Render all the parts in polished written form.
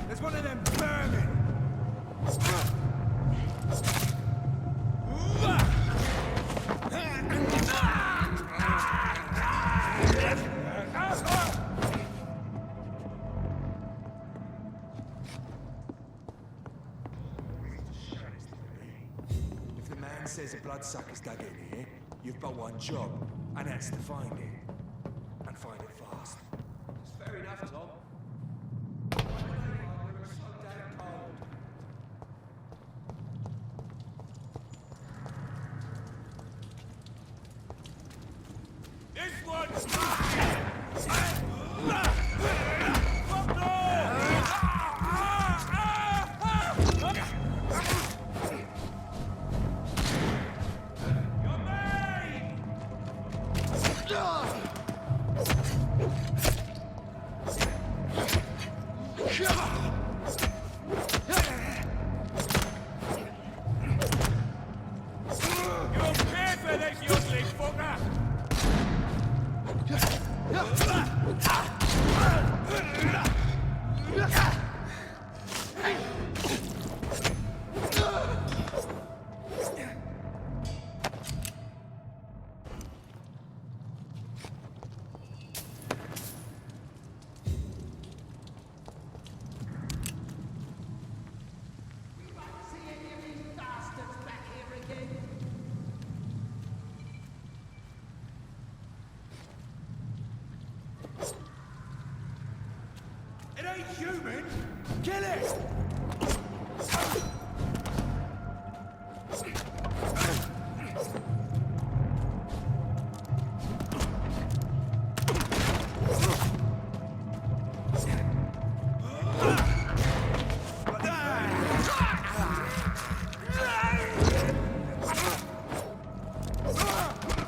There's one of them vermin! If the man says a bloodsucker's dug in here, you've but one job, and that's to find it. And find it fast. It's fair enough, Tom. This one's It ain't human! Kill it!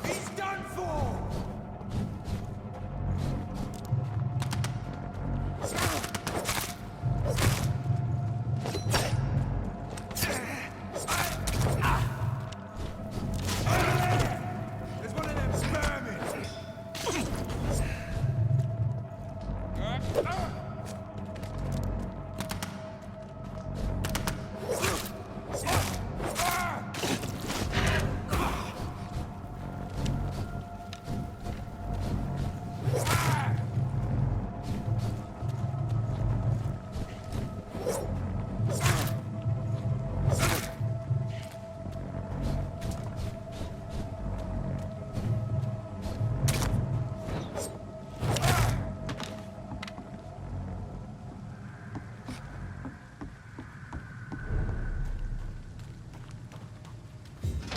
He's done for! There's one of them vermin!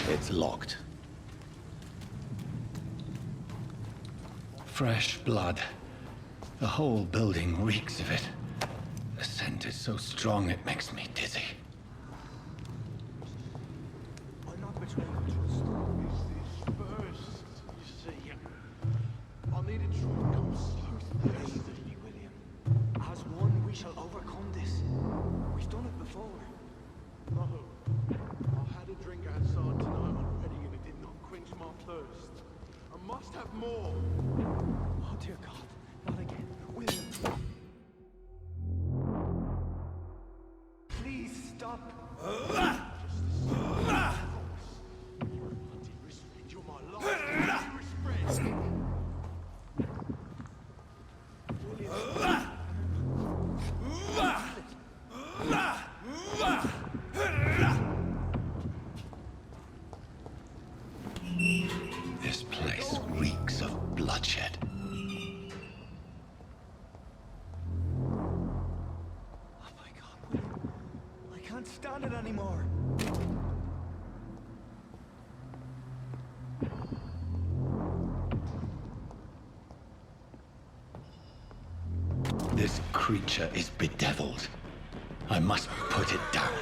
It's locked. Fresh blood. The whole building reeks of it. The scent is so strong it makes me dizzy. I'm not betraying trust. This first, you see. I needed to come south. Believe me, William. As one, we shall overcome this. We've done it before. No. I had a drink outside tonight already and it did not quench my thirst. I must have more. Oh, dear God. Not again. William. Please stop. You're my last respect. This place reeks of bloodshed. Oh my God, William. I can't stand it anymore. This creature is bedeviled. I must put it down.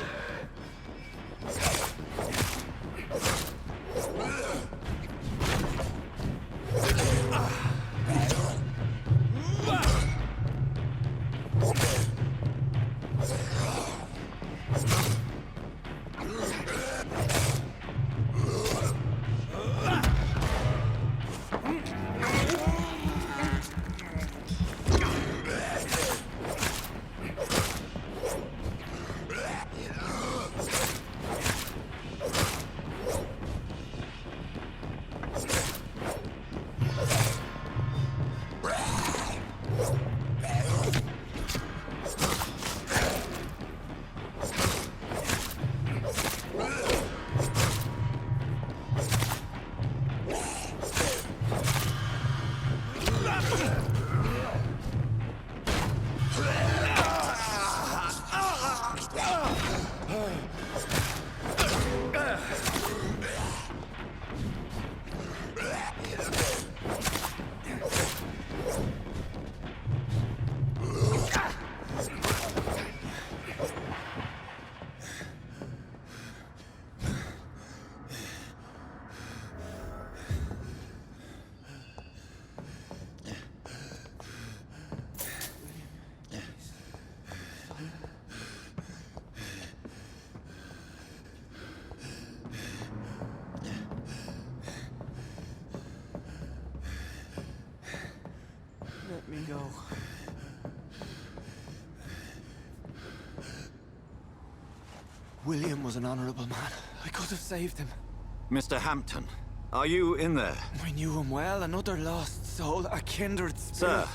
William was an honorable man. I could have saved him. Mr. Hampton, are you in there? I knew him well, another lost soul, a kindred spirit. Sir,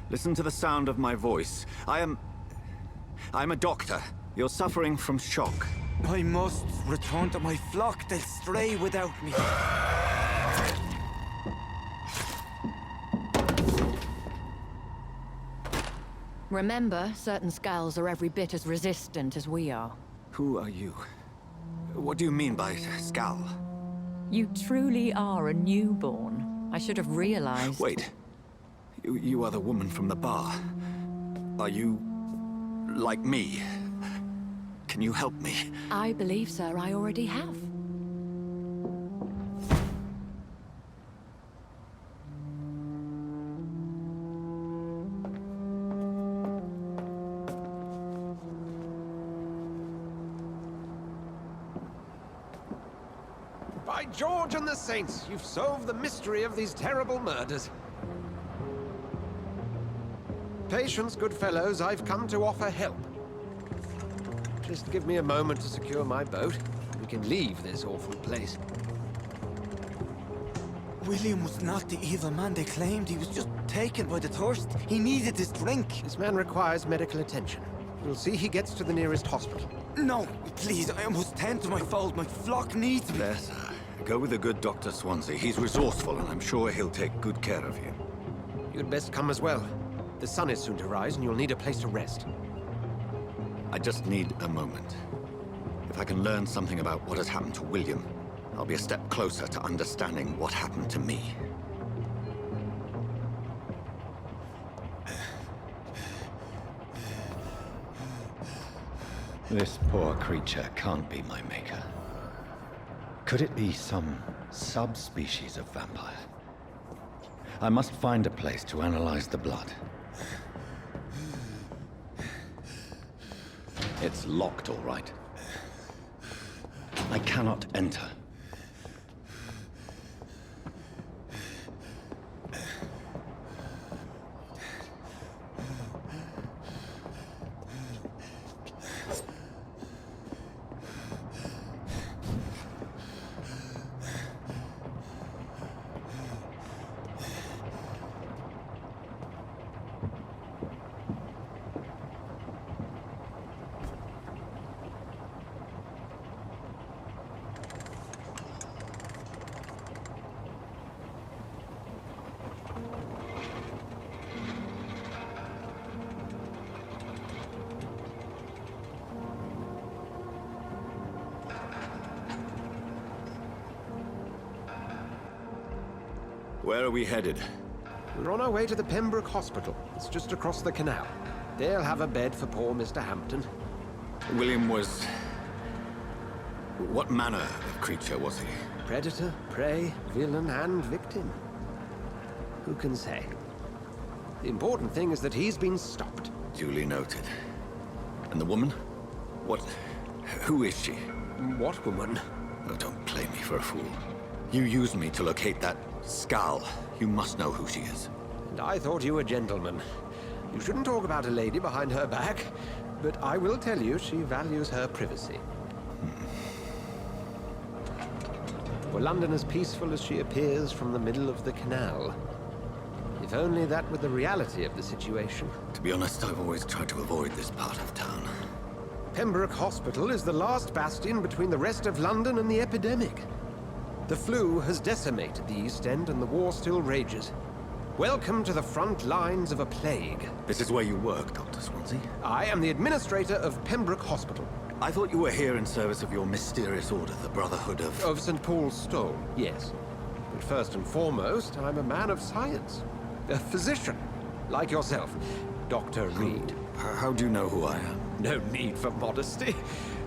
listen to the sound of my voice. I'm a doctor. You're suffering from shock. I must return to my flock. They'll stray without me. Remember, certain skulls are every bit as resistant as we are. Who are you? What do you mean by skull? You truly are a newborn. I should have realized. Wait. You are the woman from the bar. Are you... like me? Can you help me? I believe, sir, I already have. By George and the Saints, you've solved the mystery of these terrible murders. Patience, good fellows, I've come to offer help. Just give me a moment to secure my boat. We can leave this awful place. William was not the evil man they claimed. He was just taken by the thirst. He needed this drink. This man requires medical attention. We'll see he gets to the nearest hospital. No, please, I must tend to my fold. My flock needs me. There, sir. Go with the good Dr. Swansea. He's resourceful, and I'm sure he'll take good care of you. You'd best come as well. The sun is soon to rise, and you'll need a place to rest. I just need a moment. If I can learn something about what has happened to William, I'll be a step closer to understanding what happened to me. This poor creature can't be my maker. Could it be some subspecies of vampire? I must find a place to analyze the blood. It's locked, all right. I cannot enter. Where are we headed? We're on our way to the Pembroke Hospital. It's just across the canal. They'll have a bed for poor Mr. Hampton. William was... what manner of creature was he? Predator, prey, villain, and victim. Who can say? The important thing is that he's been stopped. Duly noted. And the woman? What... who is she? What woman? Oh, don't play me for a fool. You used me to locate that skull. You must know who she is. And I thought you a gentleman. You shouldn't talk about a lady behind her back, but I will tell you she values her privacy. Were London as peaceful as she appears from the middle of the canal? If only that were the reality of the situation. To be honest, I've always tried to avoid this part of town. Pembroke Hospital is the last bastion between the rest of London and the epidemic. The flu has decimated the East End and the war still rages. Welcome to the front lines of a plague. This is where you work, Dr. Swansea? I am the administrator of Pembroke Hospital. I thought you were here in service of your mysterious order, the Brotherhood of... Of St. Paul's Stone, yes. But first and foremost, I'm a man of science. A physician, like yourself, Dr. Reed. How do you know who I am? No need for modesty.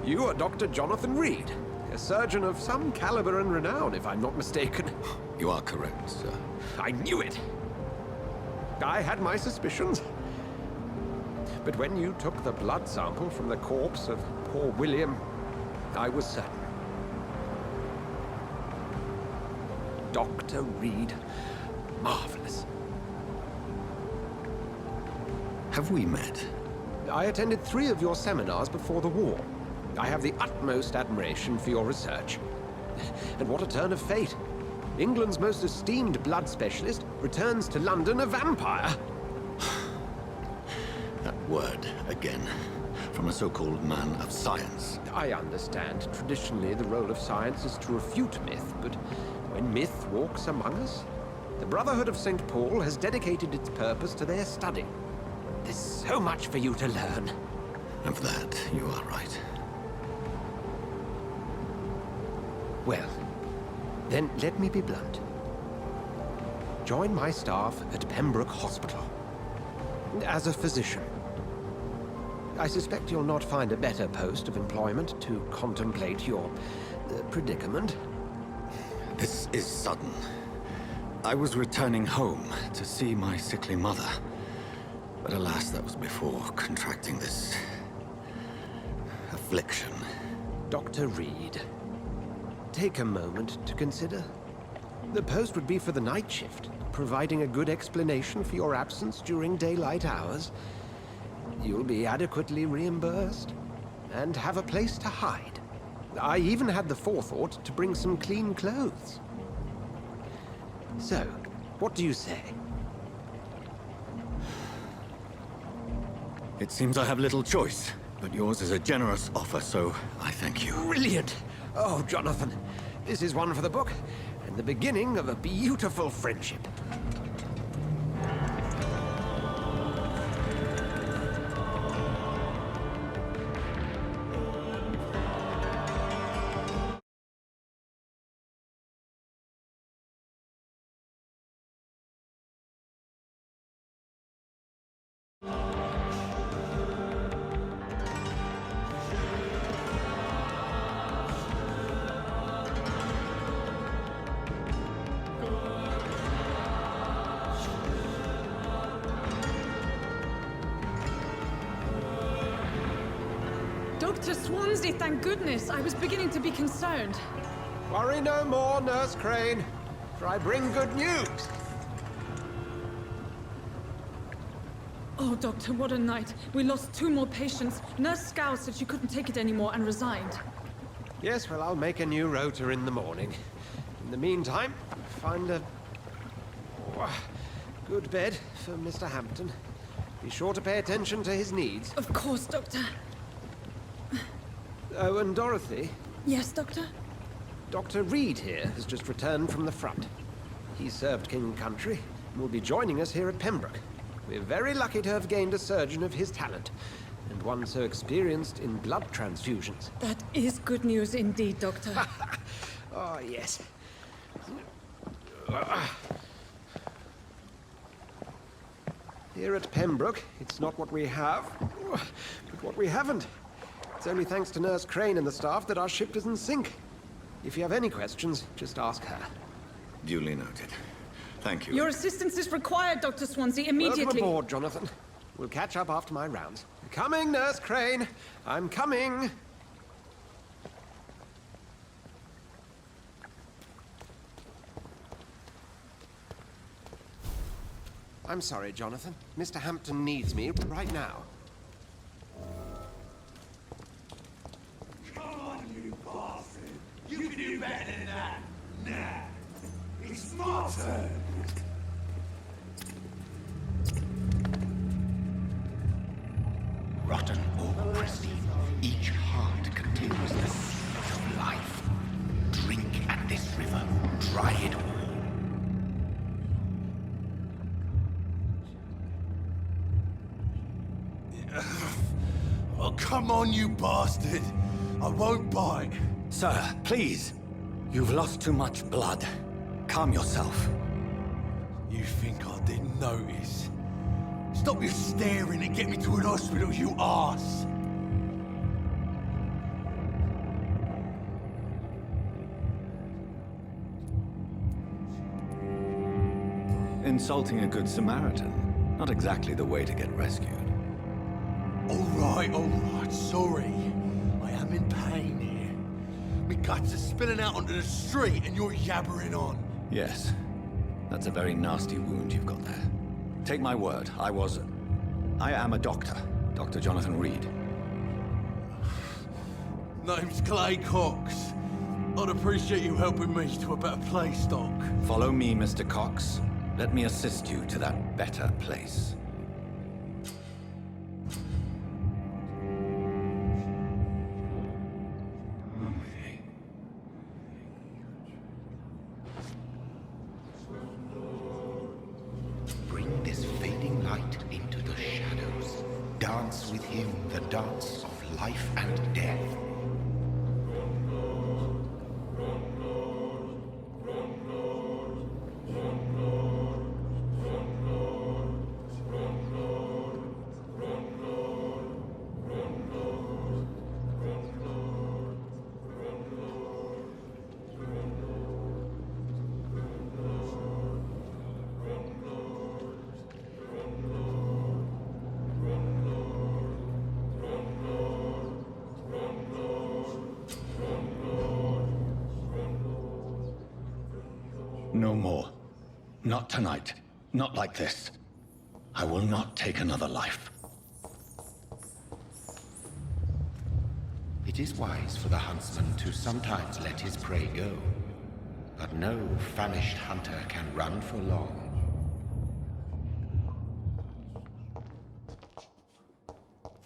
You are Dr. Jonathan Reed, a surgeon of some caliber and renown, if I'm not mistaken. You are correct, sir. I knew it! I had my suspicions. But when you took the blood sample from the corpse of poor William, I was certain. Dr. Reed, marvelous. Have we met? I attended 3 of your seminars before the war. I have the utmost admiration for your research. And what a turn of fate. England's most esteemed blood specialist returns to London a vampire. That word again. From a so-called man of science. I understand. Traditionally, the role of science is to refute myth, but when myth walks among us, the Brotherhood of St. Paul has dedicated its purpose to their study. There's so much for you to learn. Of that, you are right. Well, then let me be blunt. Join my staff at Pembroke Hospital. As a physician. I suspect you'll not find a better post of employment to contemplate your predicament. This is sudden. I was returning home to see my sickly mother. But alas, that was before contracting this affliction. Dr. Reed, take a moment to consider. The post would be for the night shift, providing a good explanation for your absence during daylight hours. You'll be adequately reimbursed, and have a place to hide. I even had the forethought to bring some clean clothes. So, what do you say? It seems I have little choice, but yours is a generous offer, so I thank you. Brilliant! Oh, Jonathan, this is one for the book, and the beginning of a beautiful friendship. Dr. Swansea, thank goodness. I was beginning to be concerned. Worry no more, Nurse Crane, for I bring good news. Oh, Doctor, what a night. We lost 2 more patients. Nurse Scow said she couldn't take it anymore and resigned. Yes, well, I'll make a new rota in the morning. In the meantime, find a good bed for Mr. Hampton. Be sure to pay attention to his needs. Of course, Doctor. Oh, and Dorothy, Yes, Doctor? Dr. Reed here has just returned from the front. He served King and Country and will be joining us here at Pembroke. We're very lucky to have gained a surgeon of his talent, and one so experienced in blood transfusions. That is good news indeed, Doctor. Oh, yes. Here at Pembroke, it's not what we have, but what we haven't. It's only thanks to Nurse Crane and the staff that our ship doesn't sink. If you have any questions, just ask her. Duly noted. Thank you. Your assistance is required, Dr. Swansea, immediately. Welcome aboard, Jonathan. We'll catch up after my rounds. Coming, Nurse Crane. I'm coming. I'm sorry, Jonathan. Mr. Hampton needs me right now. Come on, you bastard! You can do better than that! Nah! It's my turn! Rotten or pristine, each heart contains the seed of life. Drink at this river, try it all. Oh, come on, you bastard! I won't bite! Sir, please. You've lost too much blood. Calm yourself. You think I didn't notice? Stop your staring and get me to an hospital, you arse! Insulting a good Samaritan. Not exactly the way to get rescued. All right, sorry. I am in pain here. My guts are spilling out onto the street and you're yabbering on. Yes. That's a very nasty wound you've got there. Take my word, I am a doctor. Dr. Jonathan Reed. Name's Clay Cox. I'd appreciate you helping me to a better place, Doc. Follow me, Mr. Cox. Let me assist you to that better place. Bring this fading light into the shadows. Dance with him the dance of life and death. No more. Not tonight. Not like this. I will not take another life. It is wise for the huntsman to sometimes let his prey go. But no famished hunter can run for long.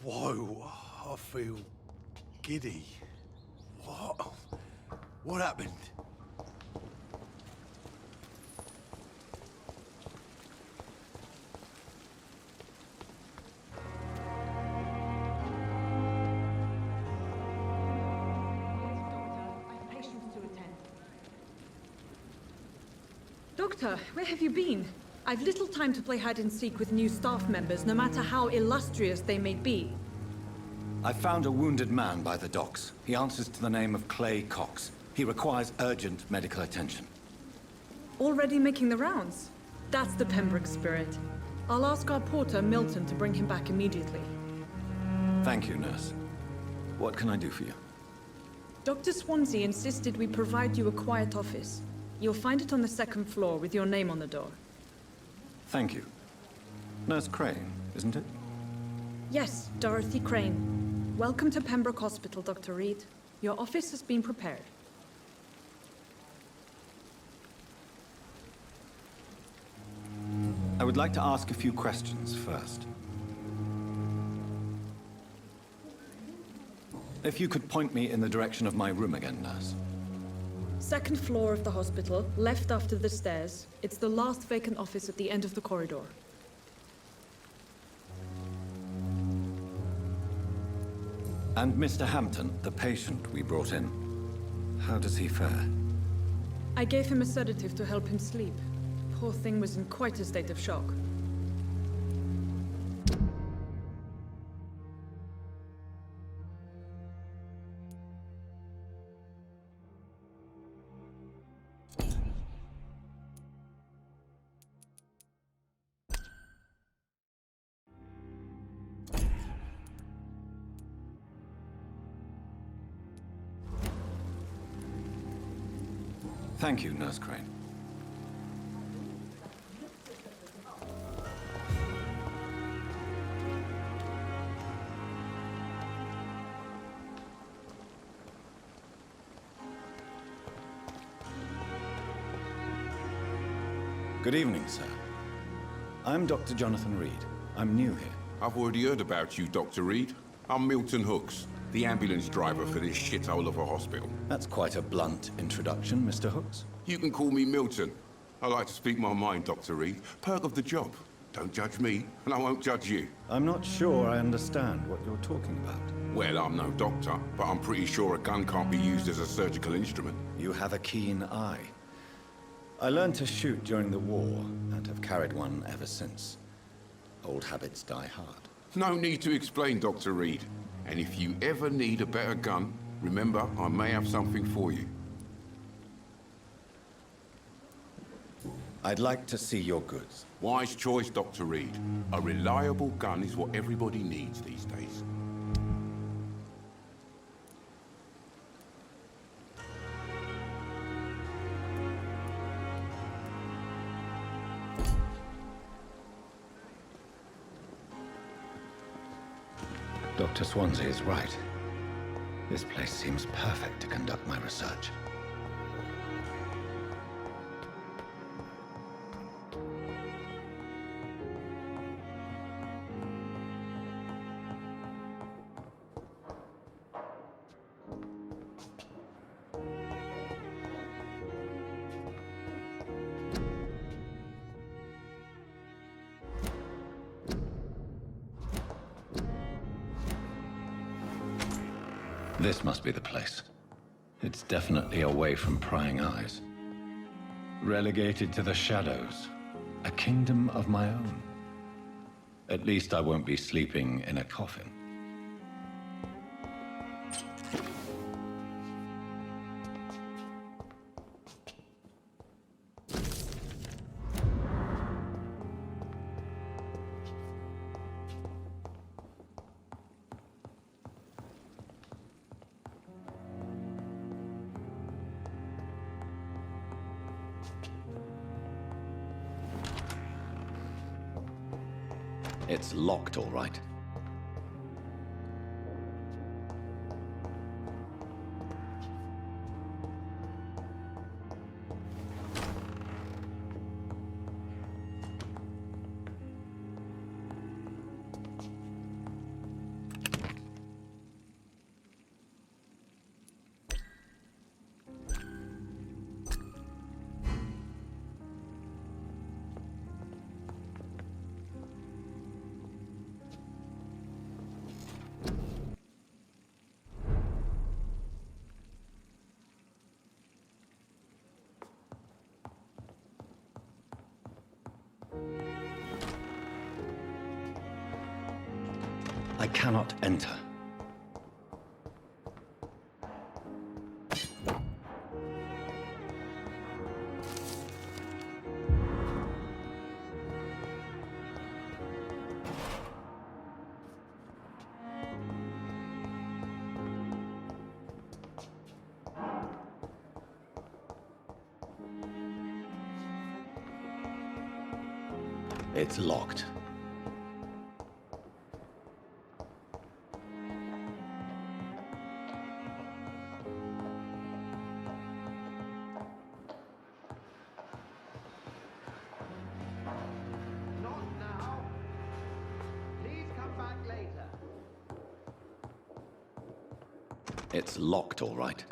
Whoa, I feel giddy. What? What happened? Doctor, where have you been? I've little time to play hide and seek with new staff members, no matter how illustrious they may be. I found a wounded man by the docks. He answers to the name of Clay Cox. He requires urgent medical attention. Already making the rounds? That's the Pembroke spirit. I'll ask our porter, Milton, to bring him back immediately. Thank you, nurse. What can I do for you? Dr. Swansea insisted we provide you a quiet office. You'll find it on the second floor with your name on the door. Thank you. Nurse Crane, isn't it? Yes, Dorothy Crane. Welcome to Pembroke Hospital, Dr. Reed. Your office has been prepared. I would like to ask a few questions first. If you could point me in the direction of my room again, nurse. Second floor of the hospital, left after the stairs. It's the last vacant office at the end of the corridor. And Mr. Hampton, the patient we brought in. How does he fare? I gave him a sedative to help him sleep. Poor thing was in quite a state of shock. Thank you, Nurse Crane. Good evening, sir. I'm Dr. Jonathan Reed. I'm new here. I've already heard about you, Dr. Reed. I'm Milton Hooks, the ambulance driver for this shithole of a hospital. That's quite a blunt introduction, Mr. Hooks. You can call me Milton. I like to speak my mind, Dr. Reed. Perk of the job. Don't judge me, and I won't judge you. I'm not sure I understand what you're talking about. Well, I'm no doctor, but I'm pretty sure a gun can't be used as a surgical instrument. You have a keen eye. I learned to shoot during the war, and have carried one ever since. Old habits die hard. No need to explain, Dr. Reed. And if you ever need a better gun, remember, I may have something for you. I'd like to see your goods. Wise choice, Dr. Reed. A reliable gun is what everybody needs these days. Dr. Swansea is right. This place seems perfect to conduct my research. This must be the place. It's definitely away from prying eyes. Relegated to the shadows. A kingdom of my own. At least I won't be sleeping in a coffin. It's locked, all right. I cannot enter. It's locked. It's locked, all right.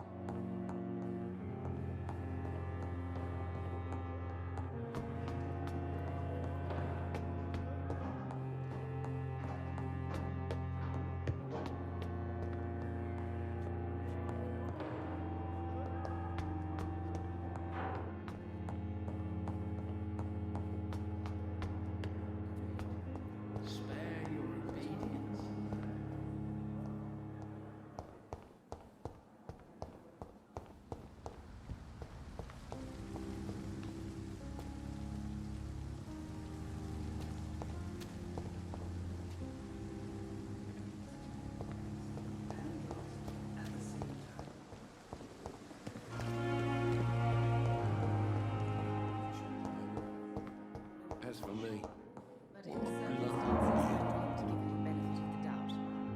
For me.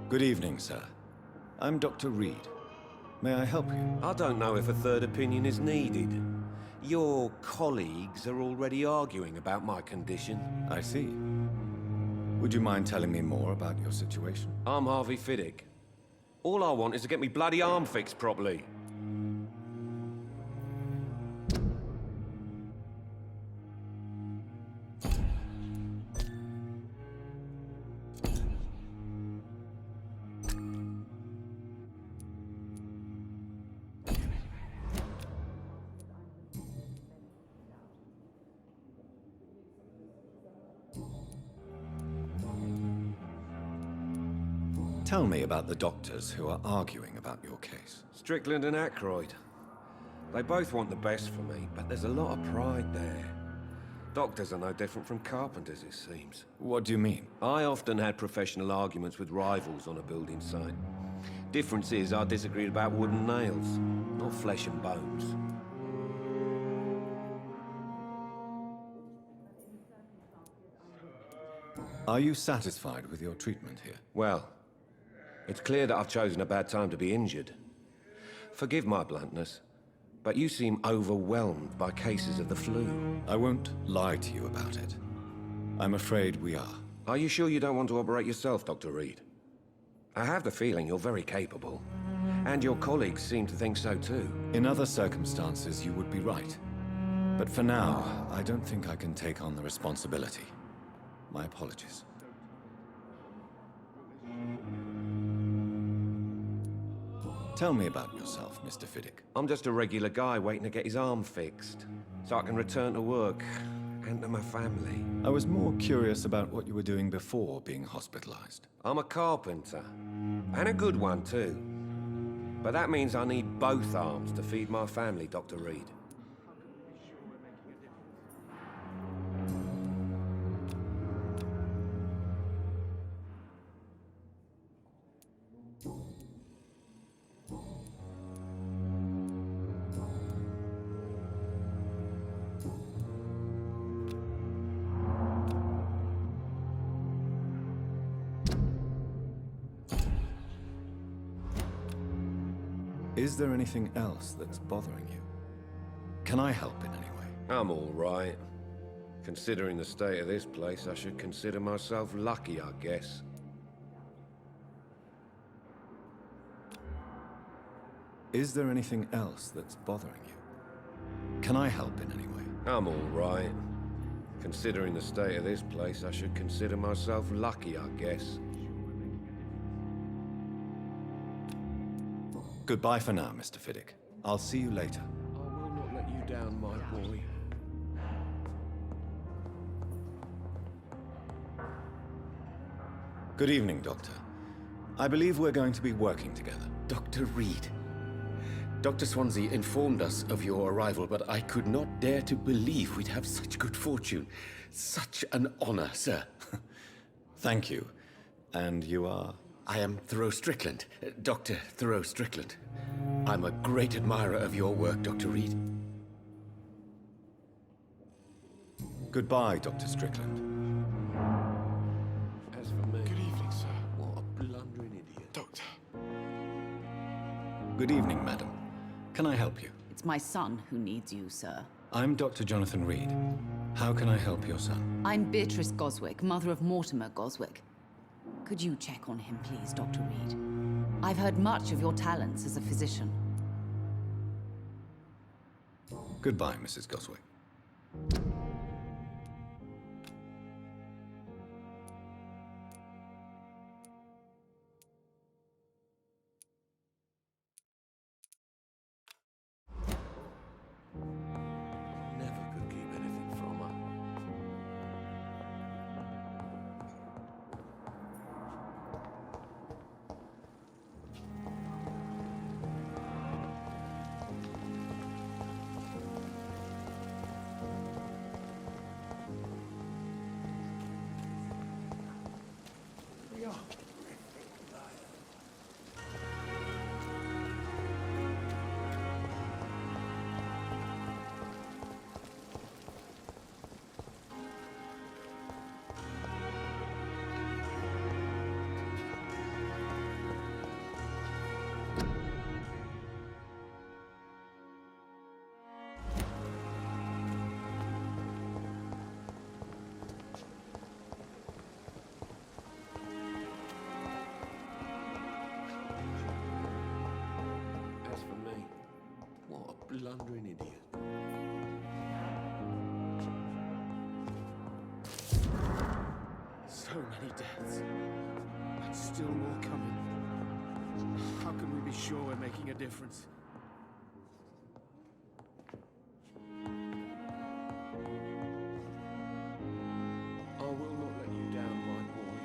Good evening, sir. I'm Dr. Reed. May I help you? I don't know if a third opinion is needed. Your colleagues are already arguing about my condition. I see. Would you mind telling me more about your situation? I'm Harvey Fiddick. All I want is to get me bloody arm fixed properly. Tell me about the doctors who are arguing about your case. Strickland and Aykroyd. They both want the best for me, but there's a lot of pride there. Doctors are no different from carpenters, it seems. What do you mean? I often had professional arguments with rivals on a building site. Difference is, I disagreed about wooden nails, not flesh and bones. Are you satisfied with your treatment here? Well, It's clear that I've chosen a bad time to be injured. Forgive my bluntness, but you seem overwhelmed by cases of the flu. I won't lie to you about it. I'm afraid we are. Are you sure you don't want to operate yourself, Dr. Reed? I have the feeling you're very capable, and your colleagues seem to think so too. In other circumstances, you would be right. But for now, I don't think I can take on the responsibility. My apologies. Tell me about yourself, Mr. Fiddick. I'm just a regular guy waiting to get his arm fixed, so I can return to work and to my family. I was more curious about what you were doing before being hospitalized. I'm a carpenter, and a good one too. But that means I need both arms to feed my family, Dr. Reed. Is there anything else that's bothering you? Can I help in any way? I'm all right. Considering the state of this place, I should consider myself lucky, I guess. Is there anything else that's bothering you? Can I help in any way? I'm all right. Considering the state of this place, I should consider myself lucky, I guess. Goodbye for now, Mr. Fiddick. I'll see you later. I will not let you down, my boy. Good evening, Doctor. I believe we're going to be working together. Dr. Reed. Dr. Swansea informed us of your arrival, but I could not dare to believe we'd have such good fortune. Such an honor, sir. Thank you. And you are? I am Thoreau Strickland, Dr. Thoreau Strickland. I'm a great admirer of your work, Dr. Reed. Goodbye, Dr. Strickland. As for me... Good evening, sir. What a blundering idiot. Doctor. Good evening, madam. Can I help you? It's my son who needs you, sir. I'm Dr. Jonathan Reed. How can I help your son? I'm Beatrice Goswick, mother of Mortimer Goswick. Could you check on him, please, Dr. Reed? I've heard much of your talents as a physician. Goodbye, Mrs. Goswick. Never could keep anything from her. As for me, what a blundering idiot. So many deaths. And still more coming. How can we be sure we're making a difference? I will not let you down, my boy.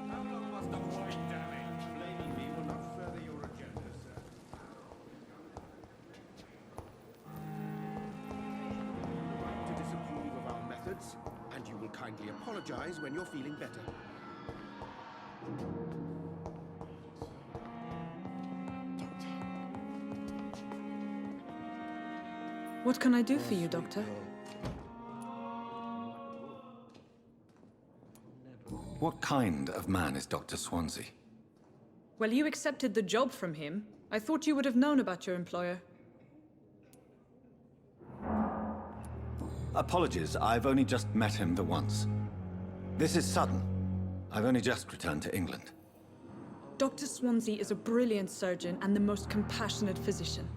How long must I wait, damn it? Blaming me will not further your agenda, sir. To disapprove of our methods, and you will kindly apologize when you're feeling better. What can I do for you, Doctor? What kind of man is Dr. Swansea? Well, you accepted the job from him. I thought you would have known about your employer. Apologies, I've only just met him the once. This is sudden. I've only just returned to England. Dr. Swansea is a brilliant surgeon and the most compassionate physician.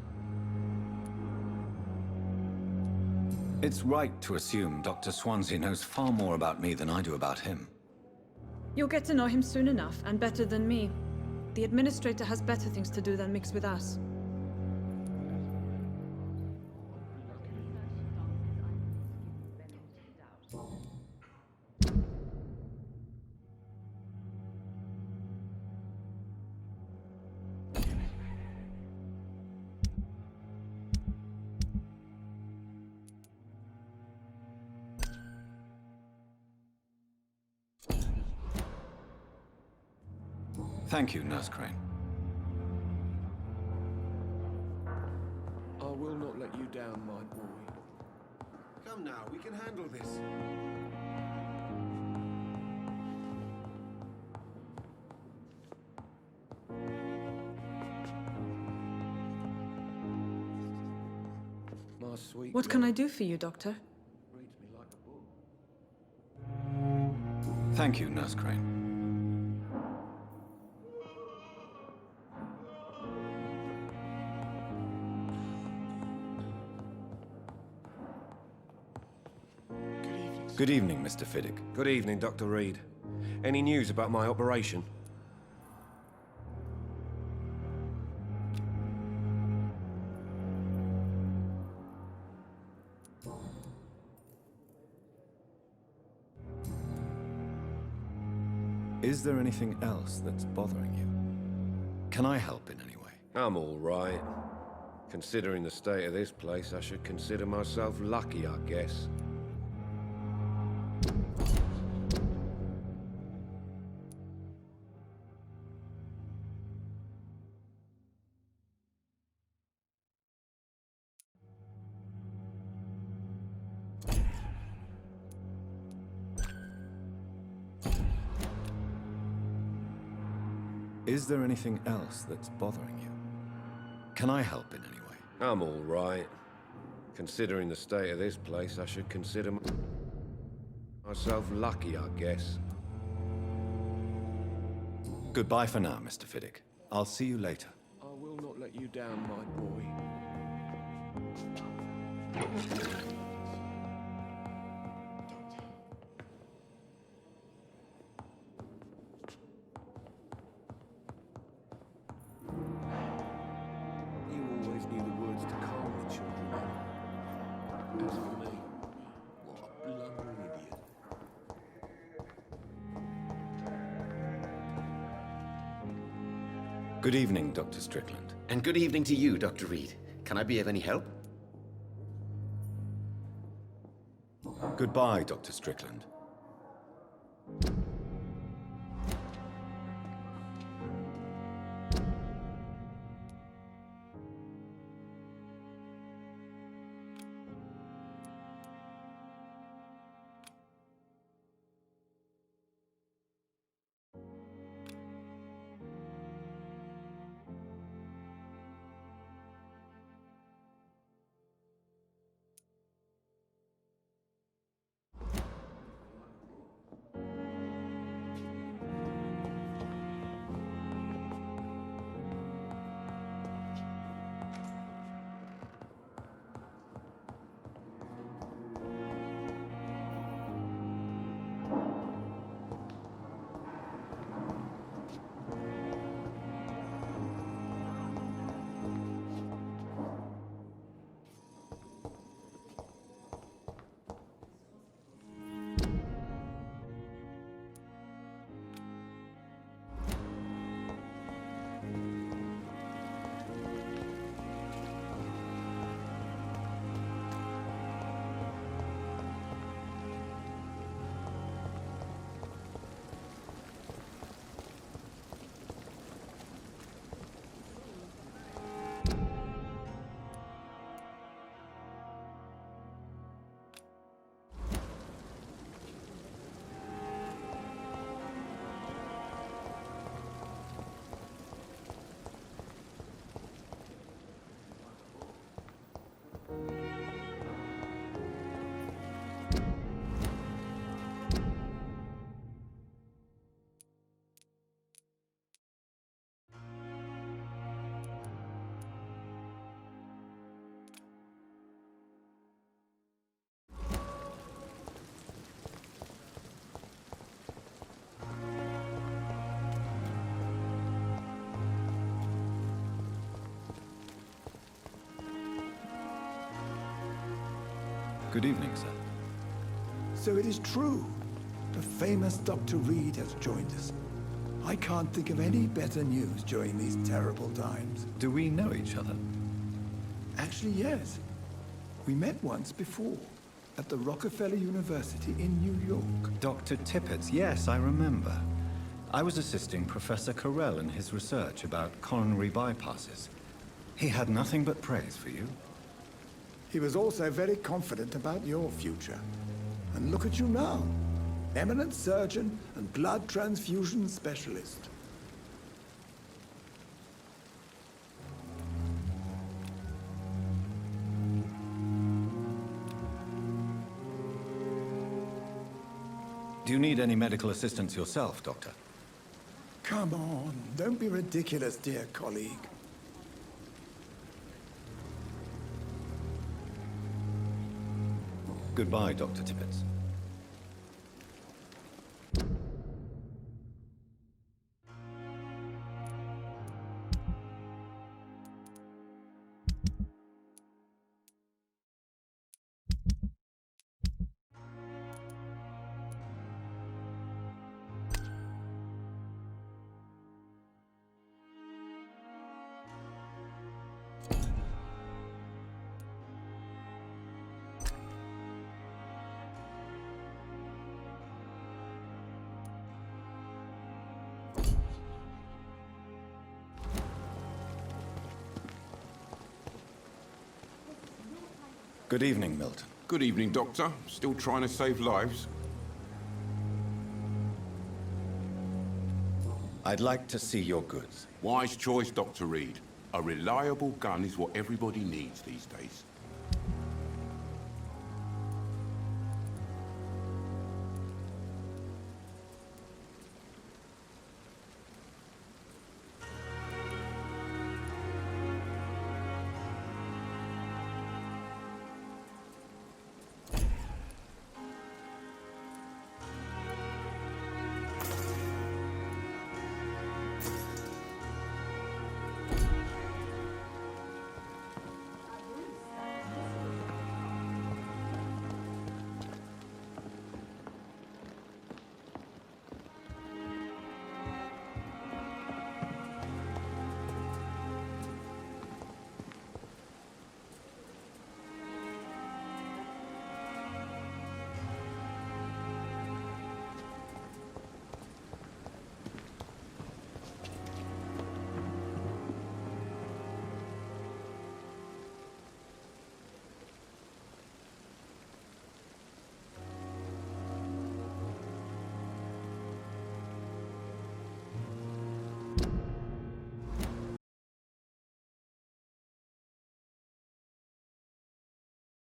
It's right to assume Dr. Swansea knows far more about me than I do about him. You'll get to know him soon enough, and better than me. The administrator has better things to do than mix with us. Thank you, Nurse Crane. I will not let you down, my boy. Come now, we can handle this. My sweet What can I do for you, Doctor? reads me like a book. Thank you, Nurse Crane. Good evening, Mr. Fiddick. Good evening, Dr. Reed. Any news about my operation? Is there anything else that's bothering you? Can I help in any way? I'm all right. Considering the state of this place, I should consider myself lucky, I guess. Is there anything else that's bothering you? Can I help in any way? I'm all right. Considering the state of this place, I should consider myself lucky, I guess. Goodbye for now, Mr. Fiddick. I'll see you later. I will not let you down, my boy. You always knew the words to calm the children. As for me, what a blundering idiot. Good evening, Dr. Strickland. And good evening to you, Dr. Reed. Can I be of any help? Goodbye, Dr. Strickland. Good evening, sir. So it is true. The famous Dr. Reed has joined us. I can't think of any better news during these terrible times. Do we know each other? Actually, yes. We met once before, at the Rockefeller University in New York. Dr. Tippett, yes, I remember. I was assisting Professor Carell in his research about coronary bypasses. He had nothing but praise for you. He was also very confident about your future. And look at you now. Eminent surgeon and blood transfusion specialist. Do you need any medical assistance yourself, Doctor? Come on, don't be ridiculous, dear colleague. Goodbye, Dr. Tippett. Good evening, Milton. Good evening, Doctor. Still trying to save lives? I'd like to see your goods. Wise choice, Dr. Reed. A reliable gun is what everybody needs these days.